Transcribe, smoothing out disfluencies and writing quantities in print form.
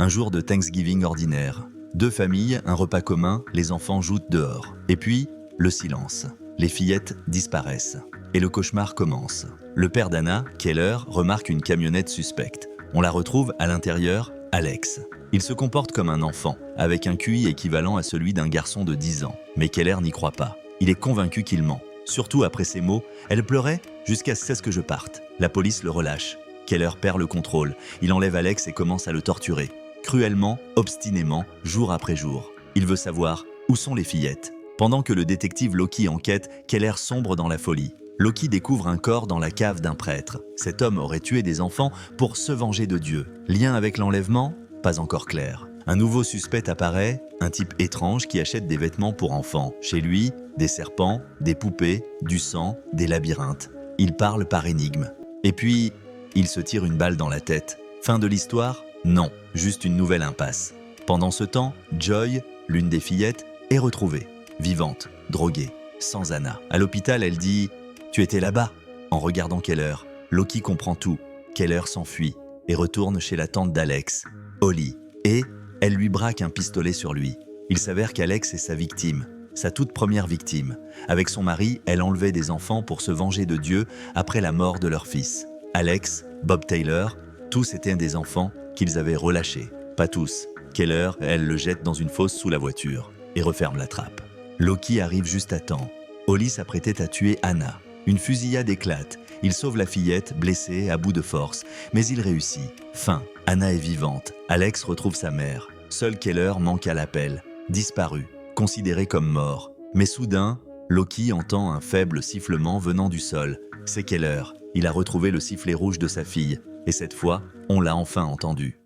Un jour de Thanksgiving ordinaire. Deux familles, un repas commun, les enfants jouent dehors. Et puis, le silence. Les fillettes disparaissent. Et le cauchemar commence. Le père d'Anna, Keller, remarque une camionnette suspecte. On la retrouve à l'intérieur, Alex. Il se comporte comme un enfant, avec un QI équivalent à celui d'un garçon de 10 ans. Mais Keller n'y croit pas. Il est convaincu qu'il ment. Surtout après ces mots, elle pleurait jusqu'à ce que je parte. La police le relâche. Keller perd le contrôle. Il enlève Alex et commence à le torturer. Cruellement, obstinément, jour après jour. Il veut savoir où sont les fillettes. Pendant que le détective Loki enquête, Keller sombre dans la folie. Loki découvre un corps dans la cave d'un prêtre. Cet homme aurait tué des enfants pour se venger de Dieu. Lien avec l'enlèvement ? Pas encore clair. Un nouveau suspect apparaît, un type étrange qui achète des vêtements pour enfants. Chez lui, des serpents, des poupées, du sang, des labyrinthes. Il parle par énigme. Et puis, il se tire une balle dans la tête. Fin de l'histoire ? Non, juste une nouvelle impasse. Pendant ce temps, Joy, l'une des fillettes, est retrouvée. Vivante, droguée, sans Anna. À l'hôpital, elle dit « Tu étais là-bas ?» En regardant Keller, Loki comprend tout. Keller s'enfuit et retourne chez la tante d'Alex, Holly. Et elle lui braque un pistolet sur lui. Il s'avère qu'Alex est sa victime, sa toute première victime. Avec son mari, elle enlevait des enfants pour se venger de Dieu après la mort de leur fils. Alex, Bob Taylor, tous étaient des enfants qu'ils avaient relâchés. Pas tous. Keller, elle le jette dans une fosse sous la voiture et referme la trappe. Loki arrive juste à temps. Holly s'apprêtait à tuer Anna. Une fusillade éclate. Il sauve la fillette, blessée, à bout de force. Mais il réussit. Fin. Anna est vivante. Alex retrouve sa mère. Seul Keller manque à l'appel. Disparu. Considéré comme mort. Mais soudain, Loki entend un faible sifflement venant du sol. C'est Keller. Il a retrouvé le sifflet rouge de sa fille. Et cette fois, on l'a enfin entendu.